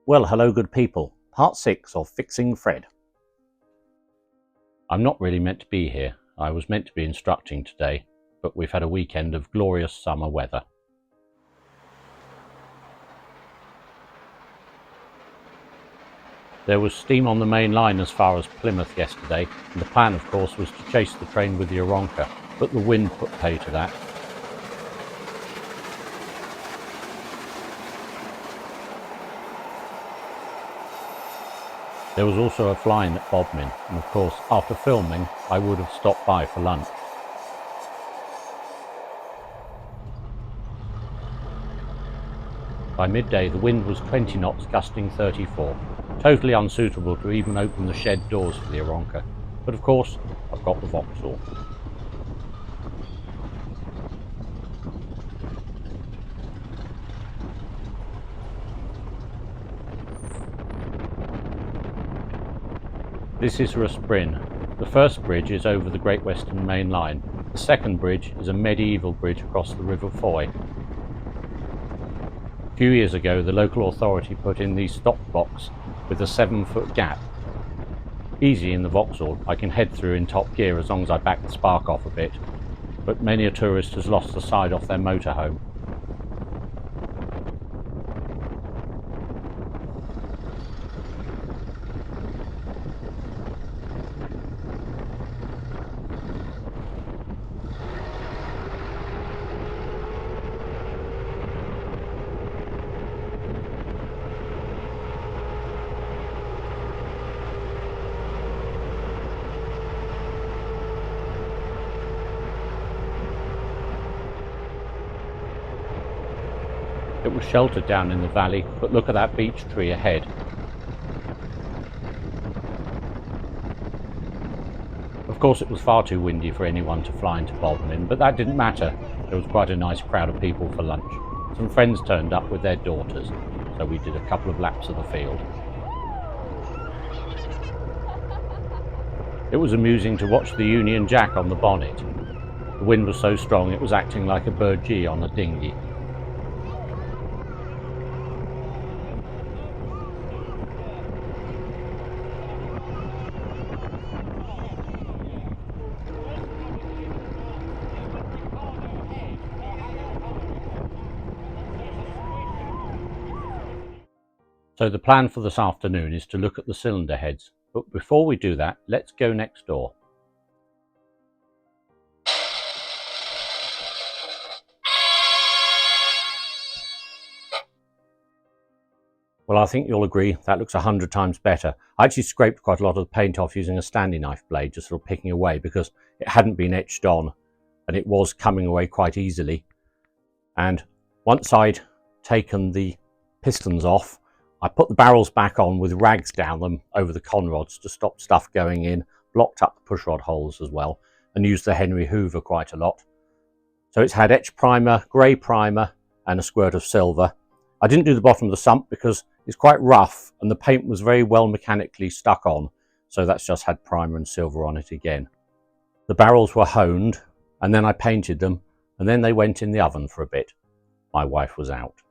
Well, hello good people. Part 6 of Fixing Fred. I'm not really meant to be here. I was meant to be instructing today, but we've had a weekend of glorious summer weather. There was steam on the main line as far as Plymouth yesterday, and the plan of course was to chase the train with the Aeroplane, but the wind put pay to that. There was also a flying at Bodmin, and of course after filming I would have stopped by for lunch. By midday the wind was 20 knots gusting 34, totally unsuitable to even open the shed doors for the Aeroplane, but of course I've got the Vauxhall. This is Aeroplane. The first bridge is over the Great Western Main Line. The second bridge is a medieval bridge across the River Foy. A few years ago the local authority put in these stop blocks with a 7-foot gap. Easy in the Vauxhall, I can head through in top gear as long as I back the spark off a bit, but many a tourist has lost the side off their motorhome. It was sheltered down in the valley, but look at that beech tree ahead. Of course it was far too windy for anyone to fly into Bodmin, but that didn't matter. There was quite a nice crowd of people for lunch. Some friends turned up with their daughters, so we did a couple of laps of the field. It was amusing to watch the Union Jack on the bonnet. The wind was so strong it was acting like a burgee on a dinghy. So the plan for this afternoon is to look at the cylinder heads, but before we do that, let's go next door. Well, I think you'll agree that looks 100 times better. I actually scraped quite a lot of the paint off using a Stanley knife blade, just sort of picking away because it hadn't been etched on and it was coming away quite easily. And once I'd taken the pistons off, I put the barrels back on with rags down them over the conrods to stop stuff going in, blocked up the pushrod holes as well, and used the Henry Hoover quite a lot. So it's had etch primer, grey primer, and a squirt of silver. I didn't do the bottom of the sump because it's quite rough and the paint was very well mechanically stuck on, so that's just had primer and silver on it again. The barrels were honed, and then I painted them, and then they went in the oven for a bit. My wife was out.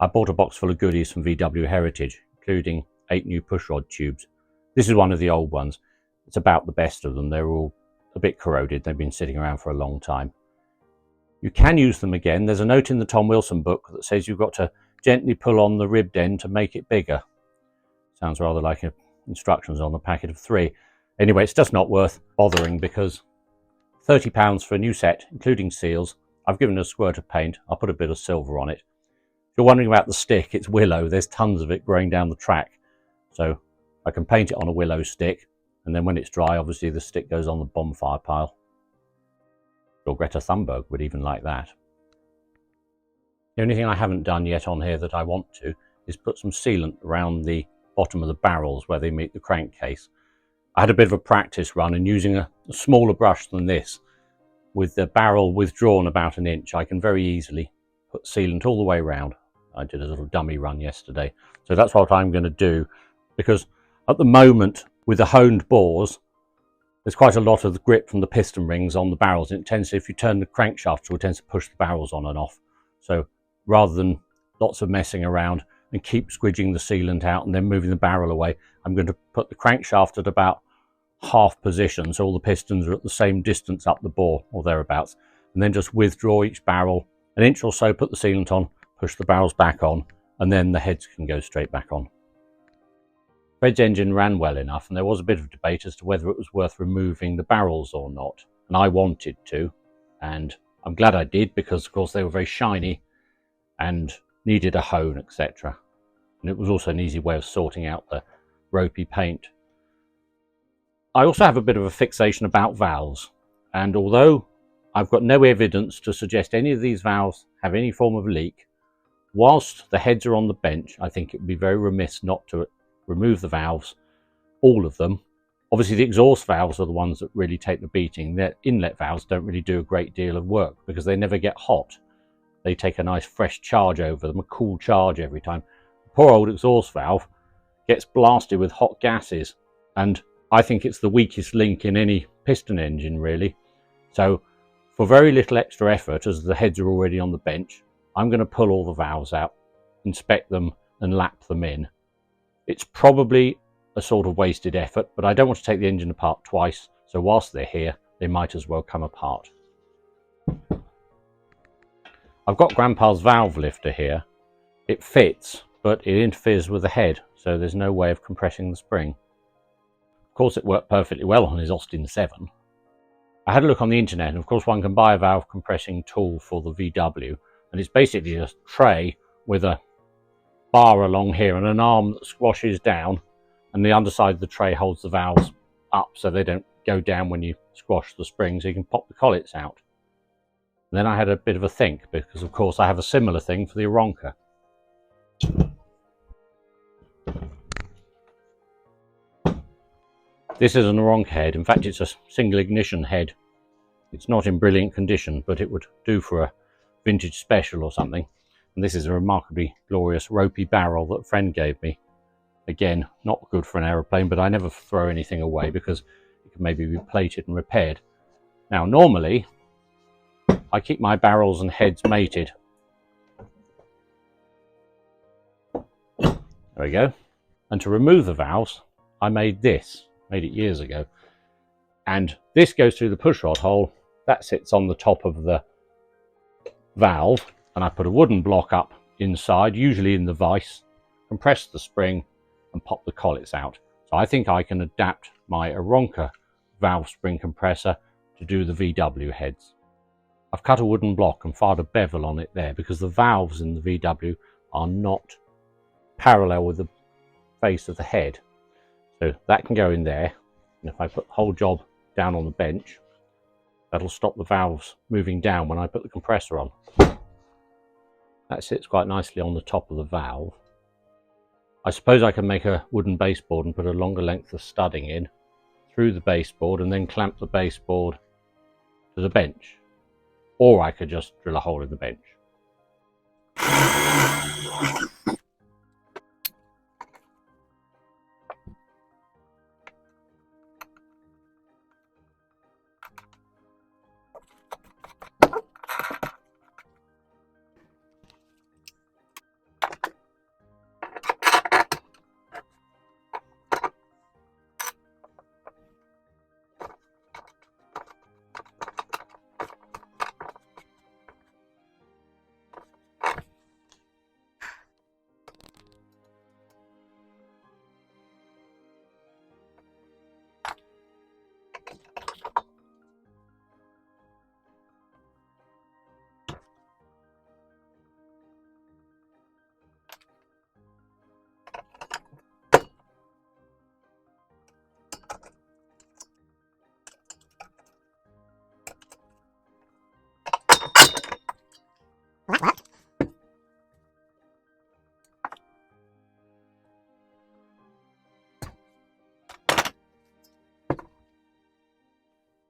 I bought a box full of goodies from VW Heritage, including 8 new pushrod tubes. This is one of the old ones. It's about the best of them. They're all a bit corroded. They've been sitting around for a long time. You can use them again. There's a note in the Tom Wilson book that says you've got to gently pull on the ribbed end to make it bigger. Sounds rather like instructions on a packet of 3. Anyway, it's just not worth bothering because £30 for a new set, including seals. I've given it a squirt of paint. I'll put a bit of silver on it. If you're wondering about the stick, it's willow. There's tons of it growing down the track. So I can paint it on a willow stick, and then when it's dry, obviously the stick goes on the bonfire pile. Or Greta Thunberg would even like that. The only thing I haven't done yet on here that I want to is put some sealant around the bottom of the barrels where they meet the crankcase. I had a bit of a practice run, and using a smaller brush than this, with the barrel withdrawn about an inch, I can very easily put sealant all the way around. I did a little dummy run yesterday. So that's what I'm going to do, because at the moment with the honed bores, there's quite a lot of the grip from the piston rings on the barrels, and it tends to, if you turn the crankshaft, it tends to push the barrels on and off. So rather than lots of messing around and keep squidging the sealant out and then moving the barrel away, I'm going to put the crankshaft at about half position, so all the pistons are at the same distance up the bore or thereabouts, and then just withdraw each barrel an inch or so, put the sealant on, push the barrels back on, and then the heads can go straight back on. Fred's engine ran well enough, and there was a bit of debate as to whether it was worth removing the barrels or not, and I wanted to, and I'm glad I did, because of course they were very shiny and needed a hone, etc. And it was also an easy way of sorting out the ropey paint. I also have a bit of a fixation about valves, and although I've got no evidence to suggest any of these valves have any form of leak, whilst the heads are on the bench, I think it would be very remiss not to remove the valves, all of them. Obviously the exhaust valves are the ones that really take the beating. Their inlet valves don't really do a great deal of work because they never get hot. They take a nice fresh charge over them, a cool charge every time. The poor old exhaust valve gets blasted with hot gases, and I think it's the weakest link in any piston engine really. So for very little extra effort, as the heads are already on the bench, I'm going to pull all the valves out, inspect them and lap them in. It's probably a sort of wasted effort, but I don't want to take the engine apart twice, so whilst they're here, they might as well come apart. I've got Grandpa's valve lifter here. It fits, but it interferes with the head, so there's no way of compressing the spring. Of course, it worked perfectly well on his Austin 7. I had a look on the internet, and of course one can buy a valve compressing tool for the VW, and it's basically a tray with a bar along here and an arm that squashes down, and the underside of the tray holds the valves up so they don't go down when you squash the spring, so you can pop the collets out. And then I had a bit of a think, because of course I have a similar thing for the Aeroplane. This is an Aeroplane head. In fact, it's a single ignition head. It's not in brilliant condition, but it would do for a vintage special or something. And this is a remarkably glorious ropey barrel that a friend gave me. Again, not good for an aeroplane, but I never throw anything away because it can maybe be plated and repaired. Now, normally, I keep my barrels and heads mated. There we go. And to remove the valves, I made this. Made it years ago. And this goes through the pushrod hole. That sits on the top of the valve. And I put a wooden block up inside, usually in the vise, compress the spring and pop the collets out. So I think I can adapt my Aeroplane valve spring compressor to do the VW heads. I've cut a wooden block and fired a bevel on it there because the valves in the VW are not parallel with the face of the head. So that can go in there, and if I put the whole job down on the bench, that'll stop the valves moving down when I put the compressor on. That sits quite nicely on the top of the valve. I suppose I can make a wooden baseboard and put a longer length of studding in through the baseboard and then clamp the baseboard to the bench. Or I could just drill a hole in the bench.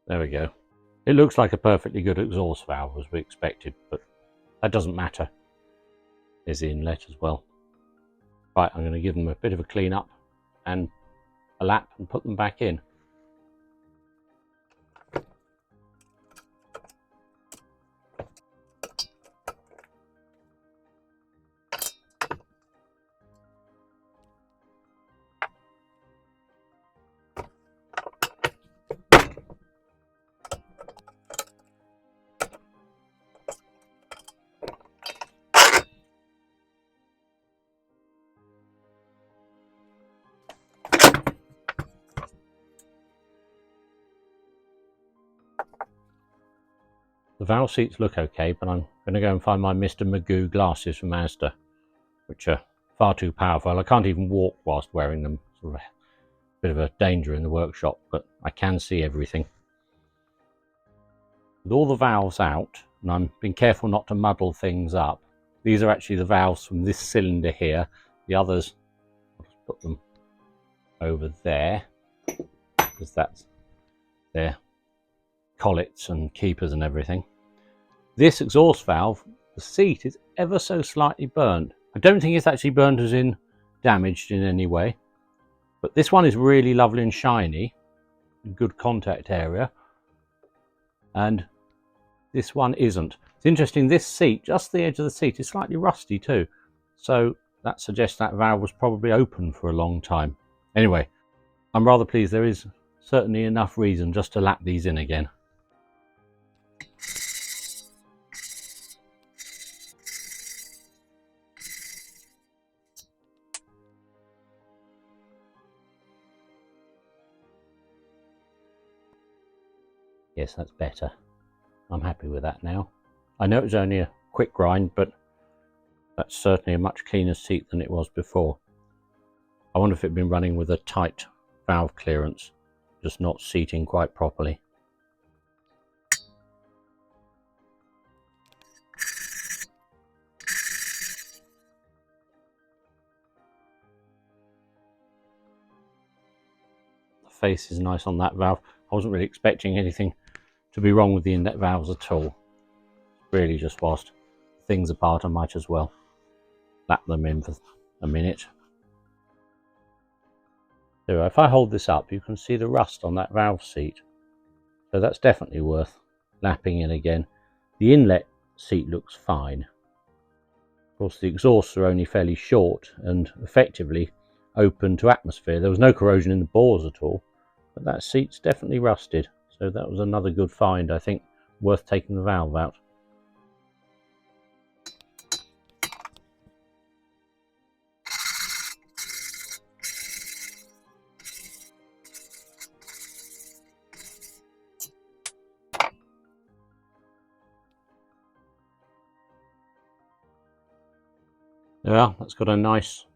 There we go. It looks like a perfectly good exhaust valve as we expected, but that doesn't matter. There's the inlet as well. Right, I'm going to give them a bit of a clean up and a lap and put them back in. The valve seats look okay, but I'm going to go and find my Mr. Magoo glasses from Asda, which are far too powerful. I can't even walk whilst wearing them. Sort of a bit of a danger in the workshop, but I can see everything. With all the valves out, and I'm being careful not to muddle things up, these are actually the valves from this cylinder here. The others, I'll just put them over there, because that's their collets and keepers and everything. This exhaust valve, the seat is ever so slightly burnt. I don't think it's actually burnt as in damaged in any way, but this one is really lovely and shiny, good contact area, and this one isn't. It's interesting, this seat, just the edge of the seat, is slightly rusty too, so that suggests that valve was probably open for a long time. Anyway, I'm rather pleased. There is certainly enough reason just to lap these in again. Yes, that's better. I'm happy with that now. I know it was only a quick grind, but that's certainly a much cleaner seat than it was before. I wonder if it'd been running with a tight valve clearance, just not seating quite properly. The face is nice on that valve. I wasn't really expecting anything to be wrong with the inlet valves at all. Really, just whilst things apart, I might as well lap them in for a minute. So if I hold this up, you can see the rust on that valve seat. So that's definitely worth lapping in again. The inlet seat looks fine. Of course, the exhausts are only fairly short and effectively open to atmosphere. There was no corrosion in the bores at all, but that seat's definitely rusted. So that was another good find, I think, worth taking the valve out. There we are. That's got a nice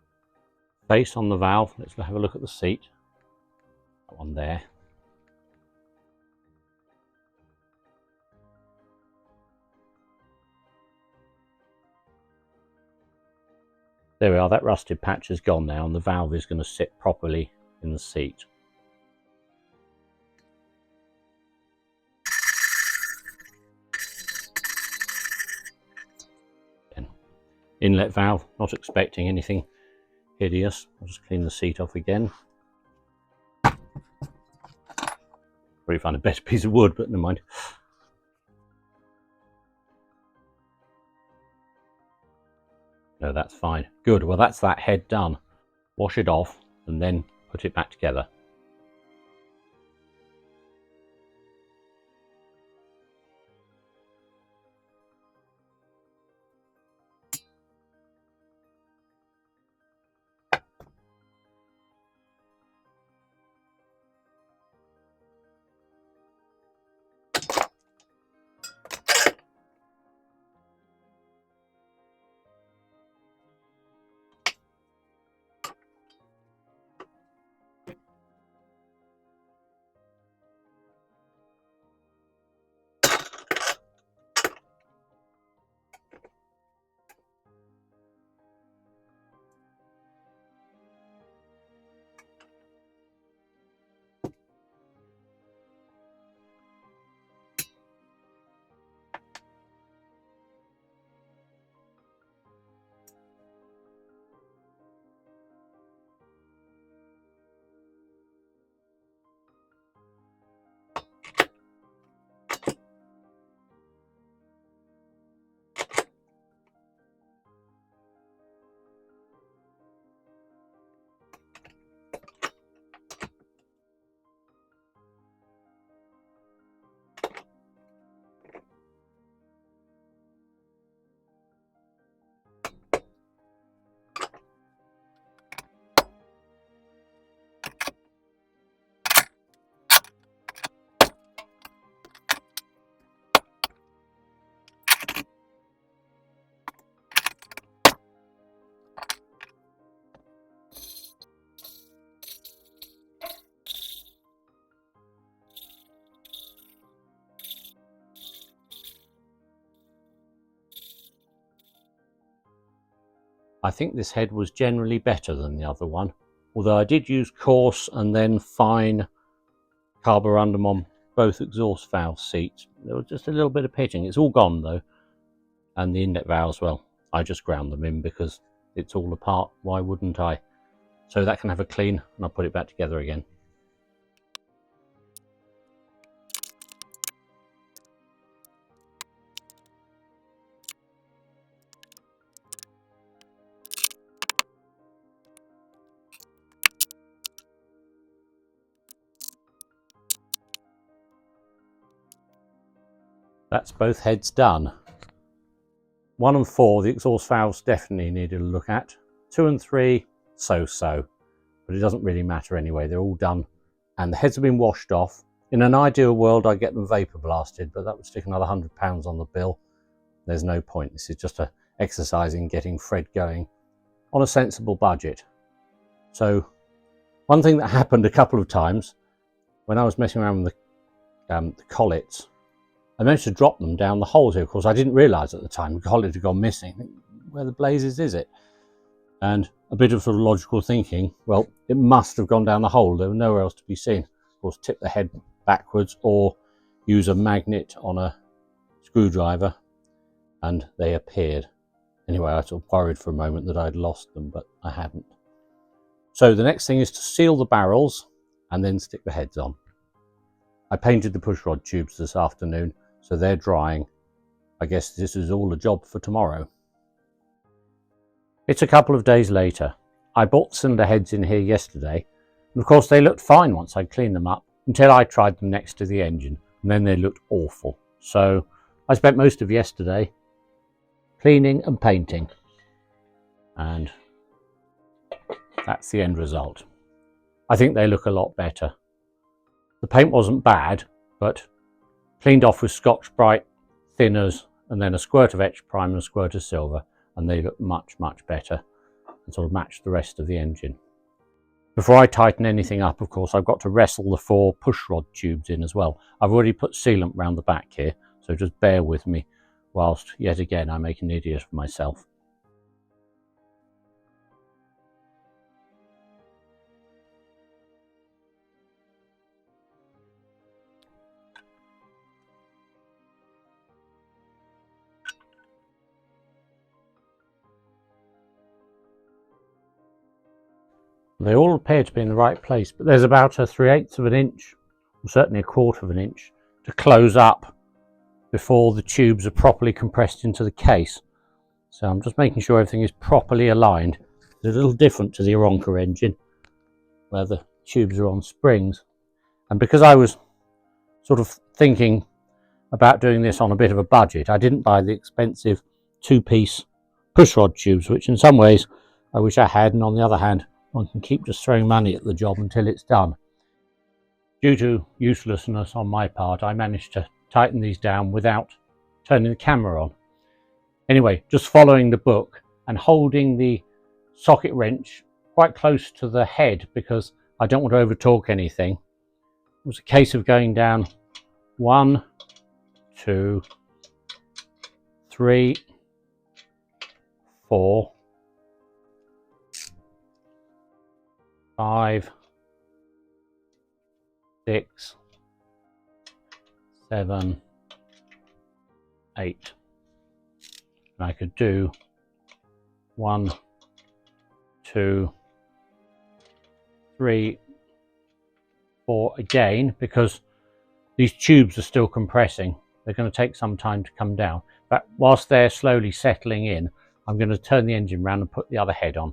face on the valve. Let's have a look at the seat. That one there. There we are. That rusted patch is gone now, and the valve is going to sit properly in the seat. Inlet valve, not expecting anything hideous. I'll just clean the seat off again. Probably find a better piece of wood, but never mind. No, that's fine. Good, well that's that head done. Wash it off and then put it back together. I think this head was generally better than the other one, although I did use coarse and then fine carborundum on both exhaust valve seats. There was just a little bit of pitching. It's all gone though, and the inlet valves, well, I just ground them in because it's all apart. Why wouldn't I? So that can have a clean, and I'll put it back together again. That's both heads done. 1 and 4, the exhaust valves definitely needed a look at. 2 and 3, so-so. But it doesn't really matter anyway, they're all done. And the heads have been washed off. In an ideal world, I'd get them vapor blasted, but that would stick another £100 on the bill. There's no point. This is just an exercise in getting Fred going on a sensible budget. So one thing that happened a couple of times when I was messing around with the collets, I managed to drop them down the holes here. Of course, I didn't realise at the time the collet had gone missing. Where the blazes is it? And a bit of sort of logical thinking, well, it must have gone down the hole. There was nowhere else to be seen. Of course, tip the head backwards or use a magnet on a screwdriver, and they appeared. Anyway, I sort of worried for a moment that I'd lost them, but I hadn't. So the next thing is to seal the barrels and then stick the heads on. I painted the pushrod tubes this afternoon, so they're drying. I guess this is all a job for tomorrow. It's a couple of days later. I bought the cylinder heads in here yesterday, and of course they looked fine once I'd cleaned them up, until I tried them next to the engine, and then they looked awful. So I spent most of yesterday cleaning and painting, and that's the end result. I think they look a lot better. The paint wasn't bad, but cleaned off with Scotch-Brite, thinners, and then a squirt of etch prime and a squirt of silver, and they look much, much better and sort of match the rest of the engine. Before I tighten anything up, of course, I've got to wrestle the 4 pushrod tubes in as well. I've already put sealant round the back here, so just bear with me whilst, yet again, I make an idiot of myself. They all appear to be in the right place, but there's about a 3/8 of an inch, or certainly a 1/4 of an inch, to close up before the tubes are properly compressed into the case. So I'm just making sure everything is properly aligned. It's a little different to the Aeroplane engine, where the tubes are on springs. And because I was sort of thinking about doing this on a bit of a budget, I didn't buy the expensive 2-piece pushrod tubes, which in some ways I wish I had, and on the other hand, one can keep just throwing money at the job until it's done. Due to uselessness on my part, I managed to tighten these down without turning the camera on. Anyway, just following the book and holding the socket wrench quite close to the head because I don't want to over torque anything. It was a case of going down 1, 2, 3, 4, 5, 6, 7, 8. And I could do 1, 2, 3, 4 again, because these tubes are still compressing. They're going to take some time to come down. But whilst they're slowly settling in, I'm going to turn the engine around and put the other head on.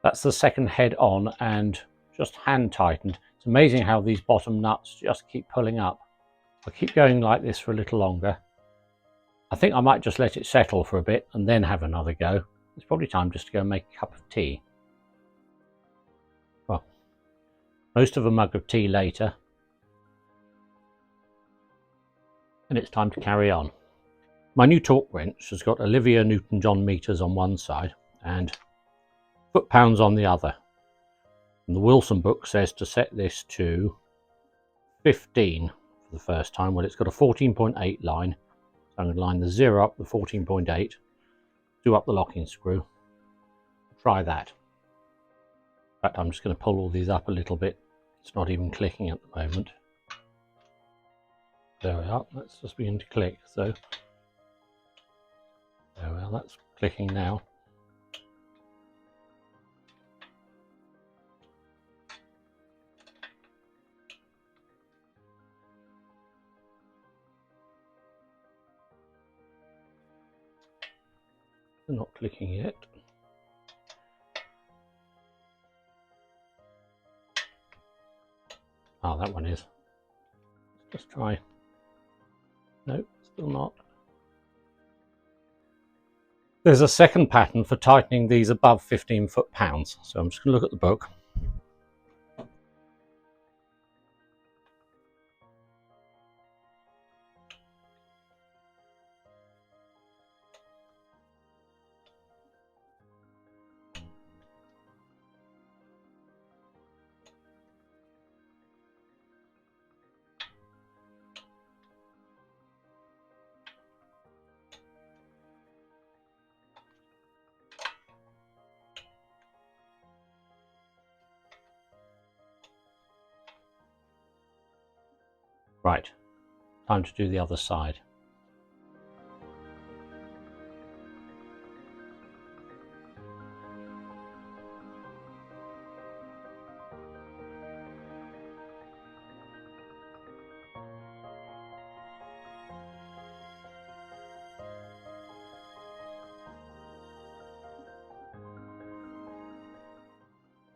That's the second head on and just hand tightened. It's amazing how these bottom nuts just keep pulling up. I'll keep going like this for a little longer. I think I might just let it settle for a bit and then have another go. It's probably time just to go and make a cup of tea. Well, most of a mug of tea later. And it's time to carry on. My new torque wrench has got Olivia Newton-John meters on one side and foot-pounds on the other. And the Wilson book says to set this to 15 for the first time. Well, it's got a 14.8 line. So I'm going to line the 0 up the 14.8, do up the locking screw. Try that. In fact, I'm just going to pull all these up a little bit. It's not even clicking at the moment. There we are. Let's just begin to click. So there we are. That's clicking now. They're not clicking yet. Oh, that one is. Let's just try. No, still not. There's a second pattern for tightening these above 15 foot-pounds. So I'm just going to look at the book. Right, time to do the other side.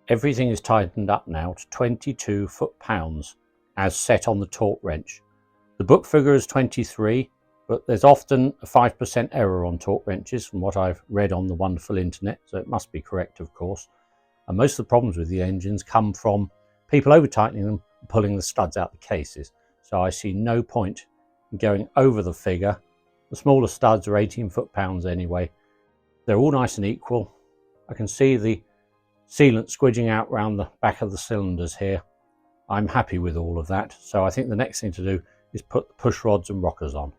Everything is tightened up now to 22 foot-pounds as set on the torque wrench. The book figure is 23, but there's often a 5% error on torque wrenches from what I've read on the wonderful internet, so it must be correct, of course. And most of the problems with the engines come from people over-tightening them and pulling the studs out the cases. So I see no point in going over the figure. The smaller studs are 18 foot-pounds anyway. They're all nice and equal. I can see the sealant squidging out around the back of the cylinders here. I'm happy with all of that, so I think the next thing to do is put the push rods and rockers on.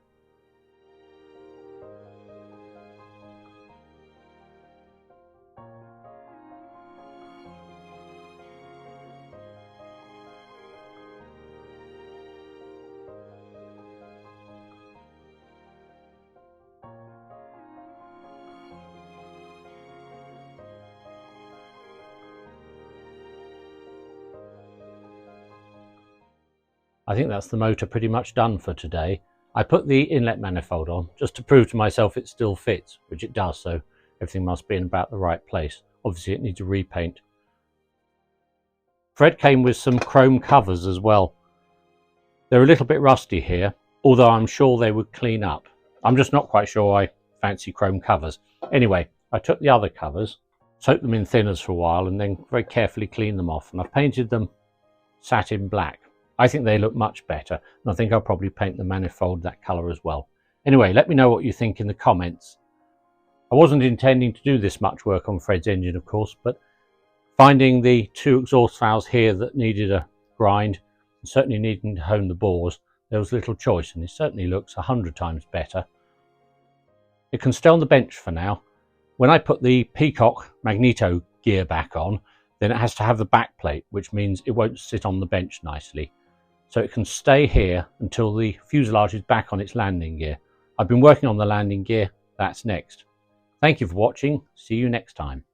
I think that's the motor pretty much done for today. I put the inlet manifold on just to prove to myself it still fits, which it does, so everything must be in about the right place. Obviously it needs a repaint. Fred came with some chrome covers as well. They're a little bit rusty here, although I'm sure they would clean up. I'm just not quite sure I fancy chrome covers. Anyway, I took the other covers, soaked them in thinners for a while, and then very carefully cleaned them off, and I've painted them satin black. I think they look much better, and I think I'll probably paint the manifold that colour as well. Anyway, let me know what you think in the comments. I wasn't intending to do this much work on Fred's engine, of course, but finding the two exhaust valves here that needed a grind, and certainly needing to hone the bores, there was little choice, and it certainly looks 100 times better. It can stay on the bench for now. When I put the Peacock magneto gear back on, then it has to have the back plate, which means it won't sit on the bench nicely. So it can stay here until the fuselage is back on its landing gear. I've been working on the landing gear. That's next. Thank you for watching. See you next time.